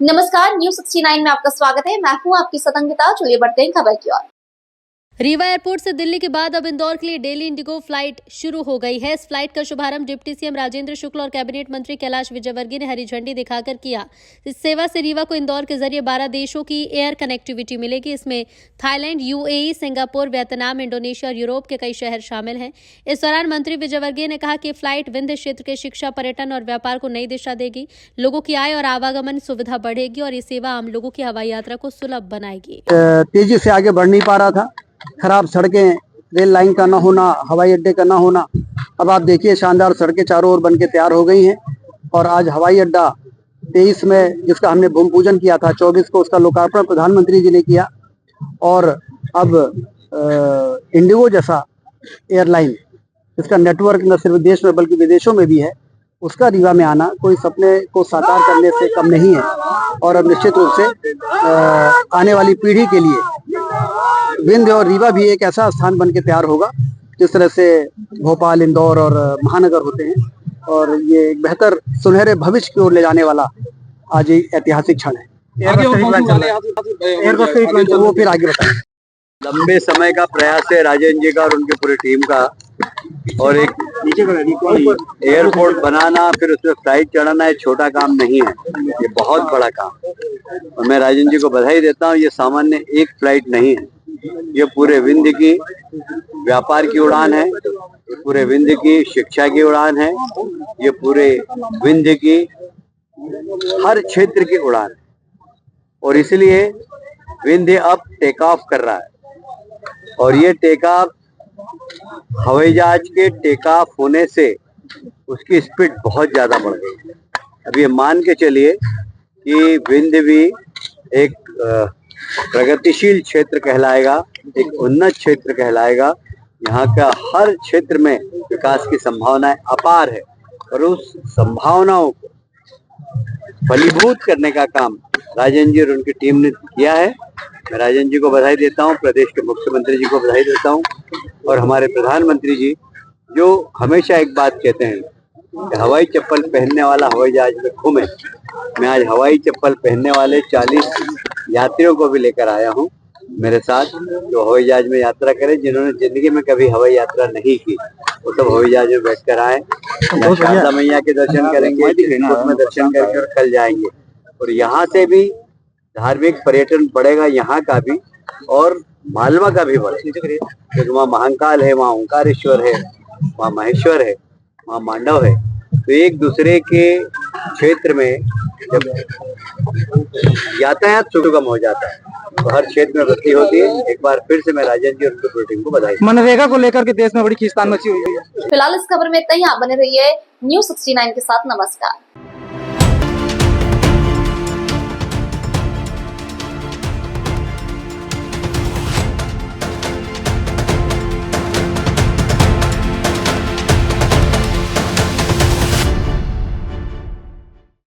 नमस्कार, न्यूज 69 में आपका स्वागत है। मैं हूं आपकी सतंगिता। चलिए बढ़ते हैं खबर की ओर। रीवा एयरपोर्ट से दिल्ली के बाद अब इंदौर के लिए डेली इंडिगो फ्लाइट शुरू हो गई है। इस फ्लाइट का शुभारंभ डिप्टी सीएम राजेंद्र शुक्ल और कैबिनेट मंत्री कैलाश विजयवर्गीय ने हरी झंडी दिखाकर किया। इस सेवा से रीवा को इंदौर के जरिए 12 देशों की एयर कनेक्टिविटी मिलेगी। इसमें Thailand, UAE, Singapore, Vietnam, Indonesia और यूरोप के कई शहर शामिल हैं। इस दौरान मंत्री विजयवर्गीय ने कहा कि फ्लाइट विंध्य क्षेत्र के शिक्षा, पर्यटन और व्यापार को नई दिशा देगी। लोगों की आय और आवागमन सुविधा बढ़ेगी और ये सेवा आम लोगों की हवाई यात्रा को सुलभ बनाएगी। तेजी से आगे बढ़ नहीं पा रहा था। खराब सड़कें, रेल लाइन का ना होना, हवाई अड्डे का ना होना। अब आप देखिए शानदार सड़कें चारों ओर बनके तैयार हो गई हैं और आज हवाई अड्डा 23 में जिसका हमने भूमि पूजन किया था, 24 को उसका लोकार्पण प्रधानमंत्री जी ने किया। और अब इंडिगो जैसा एयरलाइन, इसका नेटवर्क न सिर्फ देश में बल्कि विदेशों में भी है, उसका रीवा में आना कोई सपने को साकार करने से कम नहीं है। और अब निश्चित रूप से आने वाली पीढ़ी के लिए विंध्य और रीवा भी एक ऐसा स्थान बन के तैयार होगा जिस तरह से भोपाल, इंदौर और महानगर होते हैं। और ये एक बेहतर सुनहरे भविष्य की ओर ले जाने वाला आज एक ऐतिहासिक क्षण है। वो फिर आगे बताएं। लंबे समय का प्रयास है राजेंद्र जी का और उनकी पूरी टीम का, और एक एयरपोर्ट बनाना, फिर उसमें फ्लाइट चढ़ाना एक छोटा काम नहीं है, ये बहुत बड़ा काम है। और मैं राजेंद्र जी को बधाई देता हूँ। ये सामान्य एक फ्लाइट नहीं है, ये पूरे विंध्य की व्यापार की उड़ान है, ये पूरे विंध्य की शिक्षा की उड़ान है, ये पूरे विंध्य की हर क्षेत्र की उड़ान है। और इसलिए विंध्य अब टेक ऑफ कर रहा है और ये टेक ऑफ हवाई जहाज के टेक ऑफ होने से उसकी स्पीड बहुत ज्यादा बढ़ गई है। अब ये मान के चलिए कि विंध्य भी एक प्रगतिशील क्षेत्र कहलाएगा, एक उन्नत क्षेत्र कहलाएगा। यहाँ का हर क्षेत्र में विकास की संभावनाएं अपार है और उस संभावनाओं को फलीभूत करने का काम राजेंद्र जी और उनकी टीम ने किया है। मैं राजेंद्र जी को बधाई देता हूँ, प्रदेश के मुख्यमंत्री जी को बधाई देता हूँ और हमारे प्रधानमंत्री जी जो हमेशा एक बात कहते हैं कि हवाई चप्पल पहनने वाला हवाई जहाज में घूमे। मैं आज हवाई चप्पल पहनने वाले 40 यात्रियों को भी लेकर आया हूँ मेरे साथ, जो हवाई जहाज में यात्रा करें, जिन्होंने जिंदगी में कभी हवाई यात्रा नहीं की, वो सब हवाई जहाज में बैठकर आए। शारदा मैया के दर्शन करेंगे, चित्रकूट में दर्शन करके और कल जाएंगे। और यहाँ से भी धार्मिक पर्यटन बढ़ेगा, यहाँ का भी और मालवा का भी बढ़ेगा, क्योंकि वहाँ महाकाल है, वहाँ ओंकारेश्वर है, वहाँ महेश्वर है, वहाँ मांडव है। तो एक दूसरे के क्षेत्र में जब यातायात सुगम हो जाता है तो हर क्षेत्र में वृद्धि होती है। एक बार फिर से मैं राजेंद्र जी और उनकी पूरी टीम को बधाई। मनरेगा को लेकर के देश में बड़ी खींचतान मची हुई है। फिलहाल इस खबर में इतना ही। आप बने रहिए न्यूज 69 के साथ। नमस्कार।